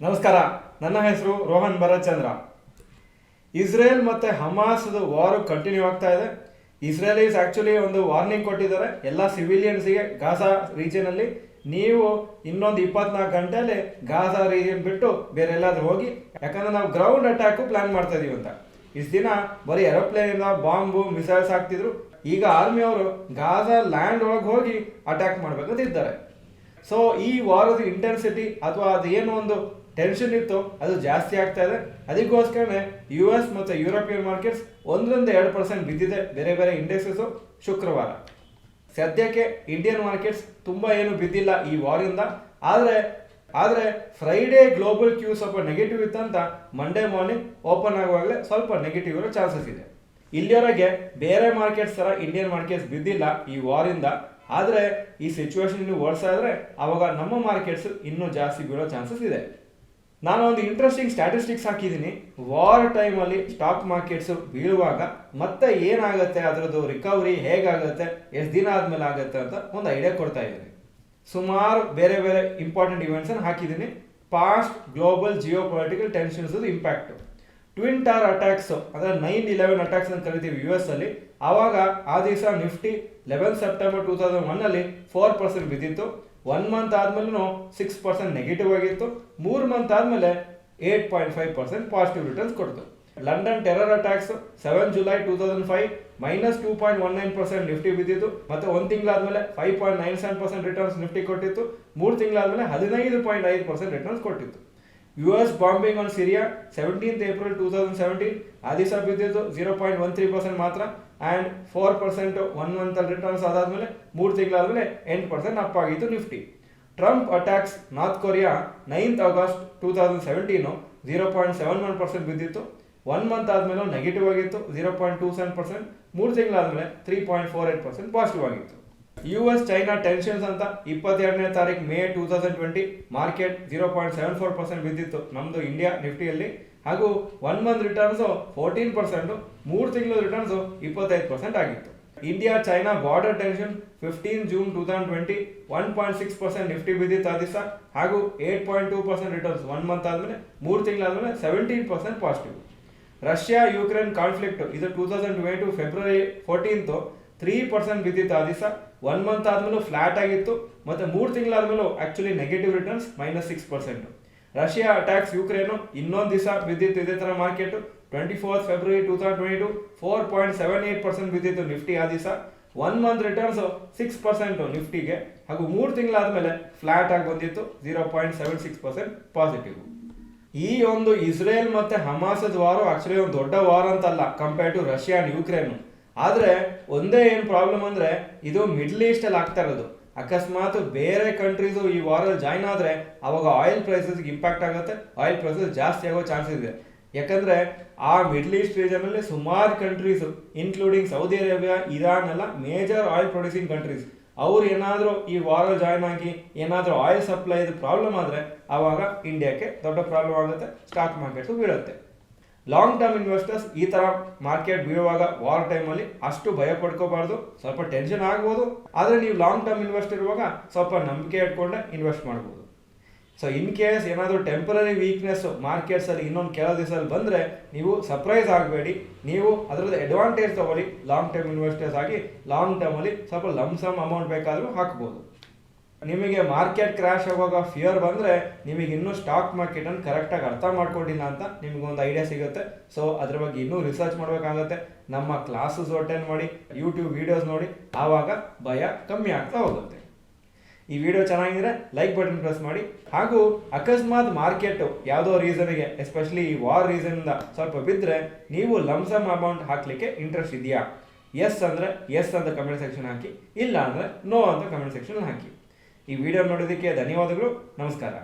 ನಮಸ್ಕಾರ, ನನ್ನ ಹೆಸರು ರೋಹನ್ ಭರತ್ಚಂದ್ರ. ಇಸ್ರೇಲ್ ಮತ್ತು ಹಮಾಸ್ದು ವಾರ್ ಕಂಟಿನ್ಯೂ ಆಗ್ತಾ ಇದೆ. ಇಸ್ರೇಲೀಸ್ ಆ್ಯಕ್ಚುಲಿ ಒಂದು ವಾರ್ನಿಂಗ್ ಕೊಟ್ಟಿದ್ದಾರೆ ಎಲ್ಲ ಸಿವಿಲಿಯನ್ಸಿಗೆ ಗಾಜಾ ರೀಜನಲ್ಲಿ. ನೀವು ಇನ್ನೊಂದು 24 ಗಂಟೆಯಲ್ಲಿ ಗಾಜಾ ರೀಜನ್ ಬಿಟ್ಟು ಬೇರೆ ಎಲ್ಲಾದ್ರೂ ಹೋಗಿ, ಯಾಕಂದ್ರೆ ನಾವು ಗ್ರೌಂಡ್ ಅಟ್ಯಾಕು ಪ್ಲಾನ್ ಮಾಡ್ತಾ ಇದೀವಿ ಅಂತ. ಇಷ್ಟು ದಿನ ಬರೀ ಏರೋಪ್ಲೇನಿಂದ ಬಾಂಬು ಮಿಸೈಲ್ಸ್ ಹಾಕ್ತಿದ್ರು. ಈಗ ಆರ್ಮಿ ಅವರು ಗಾಜಾ ಲ್ಯಾಂಡ್ ಒಳಗೆ ಹೋಗಿ ಅಟ್ಯಾಕ್ ಮಾಡ್ಬೇಕಂತ ಇದ್ದಾರೆ. ಸೊ ಈ ವಾರದ ಇಂಟೆನ್ಸಿಟಿ ಅಥವಾ ಅದೇನು ಒಂದು ಟೆನ್ಷನ್ ಇತ್ತು ಅದು ಜಾಸ್ತಿ ಆಗ್ತಾ ಇದೆ. ಅದಕ್ಕೋಸ್ಕರನೇ US ಮತ್ತು ಯುರೋಪಿಯನ್ ಮಾರ್ಕೆಟ್ಸ್ 1-2% ಬಿದ್ದಿದೆ ಬೇರೆ ಬೇರೆ ಇಂಡೆಕ್ಸಸ್ ಶುಕ್ರವಾರ. ಸದ್ಯಕ್ಕೆ ಇಂಡಿಯನ್ ಮಾರ್ಕೆಟ್ಸ್ ತುಂಬ ಏನು ಬಿದ್ದಿಲ್ಲ ಈ ವಾರಿಂದ. ಆದರೆ ಫ್ರೈಡೇ ಗ್ಲೋಬಲ್ ಕ್ಯೂ ಸ್ವಲ್ಪ ನೆಗೆಟಿವ್ ಇತ್ತಂತ ಮಂಡೇ ಮಾರ್ನಿಂಗ್ ಓಪನ್ ಆಗುವಾಗಲೇ ಸ್ವಲ್ಪ ನೆಗೆಟಿವ್ ಇರೋ ಚಾನ್ಸಸ್ ಇದೆ. ಇಲ್ಲಿವರೆಗೆ ಬೇರೆ ಮಾರ್ಕೆಟ್ಸ್ ಥರ ಇಂಡಿಯನ್ ಮಾರ್ಕೆಟ್ಸ್ ಬಿದ್ದಿಲ್ಲ ಈ ವಾರಿಂದ. ಆದರೆ ಈ ಸಿಚುವೇಶನ್ ಇನ್ನು ವರ್ಷಾದರೆ ಆವಾಗ ನಮ್ಮ ಮಾರ್ಕೆಟ್ಸ್ ಇನ್ನೂ ಜಾಸ್ತಿ ಬೀಳೋ ಚಾನ್ಸಸ್ ಇದೆ. ನಾನು ಒಂದು ಇಂಟ್ರೆಸ್ಟಿಂಗ್ ಸ್ಟ್ಯಾಟಿಸ್ಟಿಕ್ಸ್ ಹಾಕಿದ್ದೀನಿ. ವಾರ್ ಟೈಮಲ್ಲಿ ಸ್ಟಾಕ್ ಮಾರ್ಕೆಟ್ಸು ಬೀಳುವಾಗ ಮತ್ತೆ ಏನಾಗುತ್ತೆ, ಅದರದ್ದು ರಿಕವರಿ ಹೇಗಾಗುತ್ತೆ, ಎಷ್ಟು ದಿನ ಆದಮೇಲೆ ಆಗುತ್ತೆ ಅಂತ ಒಂದು ಐಡಿಯಾ ಕೊಡ್ತಾ ಇದ್ದೀನಿ. ಸುಮಾರು ಬೇರೆ ಬೇರೆ ಇಂಪಾರ್ಟೆಂಟ್ ಇವೆಂಟ್ಸನ್ನು ಹಾಕಿದ್ದೀನಿ. Past global geo political tensions impact, twin tower attacks ಅಂದರೆ 9/11 ಅಟ್ಯಾಕ್ಸ್ ಅಂತ ಕರಿತೀವಿ US ಅಲ್ಲಿ. ಆವಾಗ ಆ ದಿವಸ ನಿಫ್ಟಿ 11 ಸೆಪ್ಟೆಂಬರ್ 2001 4% ಬಿದ್ದಿತ್ತು. 1 ಮಂತ್ ಆದ್ಮೇಲೆ 6% ನೆಗೆಟಿವ್ ಆಗಿತ್ತು. 3 ಮಂತ್ ಆದಮೇಲೆ 8.5% ಪಾಸಿಟಿವ್ ರಿಟರ್ನ್ಸ್ ಕೊಡ್ತು. London terror attacks 7 July 2005 -2.19% Nifty ಬಿದ್ದಿತ್ತು. ಮತ್ತೆ 1 ತಿಂಗಳಾದ್ಮೇಲೆ 5.97% ರಿಟರ್ನ್ಸ್ ನಿಫ್ಟಿ ಕೊಟ್ಟಿತ್ತು. 3 ತಿಂಗಳಾದ್ಮೇಲೆ 15.5% ರಿಟರ್ನ್ಸ್ ಕೊಟ್ಟಿತ್ತು. US bombing on Syria 17 April 2017 ಆ ದಿವಸ ಬಿದ್ದಿದ್ದು 0.13% ಮಾತ್ರ. ಆ್ಯಂಡ್ 4% 1 ಮಂತಲ್ಲಿ ರಿಟರ್ನ್ಸ್ ಅದಾದಮೇಲೆ 3 ತಿಂಗಳಾದಮೇಲೆ 8% ಅಪ್ ಆಗಿತ್ತು Nifty. Trump attacks north Korea 9 August 2017 0.71% ಬಿದ್ದಿತ್ತು. 1 ಮಂತ್ ಆದಮೇಲೆ ನೆಗೆಟಿವ್ ಆಗಿತ್ತು 0.27%. 3 ತಿಂಗಳಾದಮೇಲೆ 3.48% ಪಾಸಿಟಿವ್ ಆಗಿತ್ತು. US ಚೈನಾ ಟೆನ್ಷನ್ಸ್ ಅಂತ 22ನೇ ತಾರೀಕು ಮೇ 2020 ಮಾರ್ಕೆಟ್ 0.74% ಬಿದ್ದಿತ್ತು ನಮ್ಮದು ಇಂಡಿಯಾ ನಿಫ್ಟಿಯಲ್ಲಿ. ಹಾಗೂ 1 ಮಂತ್ ರಿಟರ್ನ್ಸು 14%, 3 ತಿಂಗಳ ರಿಟರ್ನ್ಸು 25% ಆಗಿತ್ತು. India China border tension 15 June 2020 1.6% Nifty ಬಿದ್ದಿತ್ತು ಆ ದಿವಸ. ಹಾಗೂ 8.2% ರಿಟರ್ನ್ಸ್ 1 ಮಂತ್ ಆದಮೇಲೆ. 3 ತಿಂಗಳಾದಮೇಲೆ 17% ಪಾಸಿಟಿವ್. ರಷ್ಯಾ ಯುಕ್ರೇನ್ ಕಾನ್ಫ್ಲಿಕ್ಟ್ ಇದು 2022 ಫೆಬ್ರವರಿ 14 3% ಬಿದ್ದಿತ್ತು ಆ ದಿವಸ. 1 ಮಂತ್ ಆದ್ಮೇಲೂ ಫ್ಲಾಟ್ ಆಗಿತ್ತು. ಮತ್ತು 3 ತಿಂಗಳಾದ್ಮೇಲೂ actually negative returns -6%. Russia attacks Ukraine ಇನ್ನೊಂದು ದಿವಸ ಬಿದ್ದಿತ್ತು ಇದೇ ಥರ ಮಾರ್ಕೆಟ್ 24 ಫೆಬ್ರವರಿ 2022 4.78% ಬಿದ್ದಿತ್ತು ನಿಫ್ಟಿ ಆ ದಿವಸ. 1 ಮಂತ್ ರಿಟರ್ನ್ಸ್ 6% ನಿಫ್ಟಿಗೆ. ಹಾಗೂ 3 ತಿಂಗಳಾದ್ಮೇಲೆ ಫ್ಲಾಟ್ ಆಗಿ ಬಂದಿತ್ತು 0.76% ಪಾಸಿಟಿವ್. ಈ ಒಂದು ಇಸ್ರೇಲ್ ಮತ್ತು ಹಮಾಸದ ವಾರು ಆಕ್ಚುಲಿ ಒಂದು ದೊಡ್ಡ ವಾರ್ ಅಂತಲ್ಲ compare to Russia and Ukraine. ಆದರೆ ಒಂದೇ ಏನು ಪ್ರಾಬ್ಲಮ್ ಅಂದರೆ ಇದು ಮಿಡ್ಲ್ ಈಸ್ಟಲ್ಲಿ ಆಗ್ತಾ ಇರೋದು. ಅಕಸ್ಮಾತ್ ಬೇರೆ ಕಂಟ್ರೀಸು ಈ ವಾರಲ್ಲಿ ಜಾಯ್ನ್ ಆದರೆ ಅವಾಗ ಆಯಿಲ್ ಪ್ರೈಸಸ್ಗೆ ಇಂಪ್ಯಾಕ್ಟ್ ಆಗುತ್ತೆ. ಆಯಿಲ್ ಪ್ರೈಸಸ್ ಜಾಸ್ತಿ ಆಗೋ ಚಾನ್ಸಸ್ ಇದೆ. ಯಾಕಂದರೆ ಆ ಮಿಡ್ಲ್ ಈಸ್ಟ್ ರೀಜನಲ್ಲಿ ಸುಮಾರು countries including Saudi Arabia, Iran ಎಲ್ಲ ಮೇಜರ್ ಆಯಿಲ್ ಪ್ರೊಡ್ಯೂಸಿಂಗ್ ಕಂಟ್ರೀಸ್. ಅವ್ರು ಏನಾದರೂ ಈ ವಾರಲ್ಲಿ ಜಾಯ್ನ್ ಆಗಿ ಏನಾದರೂ ಆಯಿಲ್ ಸಪ್ಲೈದು ಪ್ರಾಬ್ಲಮ್ ಆದರೆ ಆವಾಗ ಇಂಡಿಯಾಕ್ಕೆ ದೊಡ್ಡ ಪ್ರಾಬ್ಲಮ್ ಆಗುತ್ತೆ, ಸ್ಟಾಕ್ ಮಾರ್ಕೆಟ್ಸು ಬೀಳುತ್ತೆ. ಲಾಂಗ್ ಟರ್ಮ್ ಇನ್ವೆಸ್ಟರ್ಸ್ ಈ ಥರ ಮಾರ್ಕೆಟ್ ಬೀಳುವಾಗ ವಾರ್ ಟೈಮಲ್ಲಿ ಅಷ್ಟು ಭಯ ಪಡ್ಕೋಬಾರ್ದು. ಸ್ವಲ್ಪ ಟೆನ್ಷನ್ ಆಗ್ಬೋದು, ಆದರೆ ನೀವು ಲಾಂಗ್ ಟರ್ಮ್ ಇನ್ವೆಸ್ಟ್ ಇರುವಾಗ ಸ್ವಲ್ಪ ನಂಬಿಕೆ ಇಟ್ಕೊಂಡೆ ಇನ್ವೆಸ್ಟ್ ಮಾಡ್ಬೋದು. ಸೊ ಇನ್ ಕೇಸ್ ಏನಾದರೂ ಟೆಂಪರರಿ ವೀಕ್ನೆಸ್ ಮಾರ್ಕೆಟ್ಸಲ್ಲಿ ಇನ್ನೊಂದು ಕೆಲವು ದಿವಸದಲ್ಲಿ ಬಂದರೆ ನೀವು ಸರ್ಪ್ರೈಸ್ ಆಗಬೇಡಿ. ನೀವು ಅದರದ್ದು ಅಡ್ವಾಂಟೇಜ್ ತೊಗೊಳ್ಳಿ. ಲಾಂಗ್ ಟರ್ಮ್ ಇನ್ವೆಸ್ಟರ್ಸ್ ಆಗಿ ಲಾಂಗ್ ಟರ್ಮಲ್ಲಿ ಸ್ವಲ್ಪ ಲಮ್ಸಮ್ ಅಮೌಂಟ್ ಬೇಕಾದರೂ ಹಾಕ್ಬೋದು. ನಿಮಗೆ ಮಾರ್ಕೆಟ್ ಕ್ರ್ಯಾಶ್ ಆಗುವಾಗ ಫಿಯರ್ ಬಂದರೆ ನಿಮಗೆ ಇನ್ನೂ ಸ್ಟಾಕ್ ಮಾರ್ಕೆಟನ್ನು ಕರೆಕ್ಟಾಗಿ ಅರ್ಥ ಮಾಡ್ಕೊಂಡಿಲ್ಲ ಅಂತ ನಿಮಗೊಂದು ಐಡಿಯಾ ಸಿಗುತ್ತೆ. ಸೊ ಅದ್ರ ಬಗ್ಗೆ ಇನ್ನೂ ರಿಸರ್ಚ್ ಮಾಡಬೇಕಾಗತ್ತೆ. ನಮ್ಮ ಕ್ಲಾಸಸ್ ಅಟೆಂಡ್ ಮಾಡಿ, ಯೂಟ್ಯೂಬ್ ವೀಡಿಯೋಸ್ ನೋಡಿ, ಆವಾಗ ಭಯ ಕಮ್ಮಿ ಆಗ್ತಾ ಹೋಗುತ್ತೆ. ಈ ವಿಡಿಯೋ ಚೆನ್ನಾಗಿದ್ರೆ ಲೈಕ್ ಬಟನ್ ಪ್ರೆಸ್ ಮಾಡಿ. ಹಾಗೂ ಅಕಸ್ಮಾತ್ ಮಾರ್ಕೆಟು ಯಾವುದೋ ರೀಸನ್ಗೆ ಎಸ್ಪೆಷಲಿ ಈ ವಾರ್ ರೀಸನ್ನಿಂದ ಸ್ವಲ್ಪ ಬಿದ್ದರೆ ನೀವು ಲಮ್ಸಮ್ ಅಮೌಂಟ್ ಹಾಕಲಿಕ್ಕೆ ಇಂಟ್ರೆಸ್ಟ್ ಇದೆಯಾ? ಎಸ್ ಅಂದರೆ ಎಸ್ ಅಂತ ಕಮೆಂಟ್ ಸೆಕ್ಷನ್ ಹಾಕಿ, ಇಲ್ಲ ಅಂದರೆ ನೋ ಅಂತ ಕಮೆಂಟ್ ಸೆಕ್ಷನ್ ಹಾಕಿ. ಈ ವಿಡಿಯೋ ನೋಡೋದಕ್ಕೆ ಧನ್ಯವಾದಗಳು. ನಮಸ್ಕಾರ.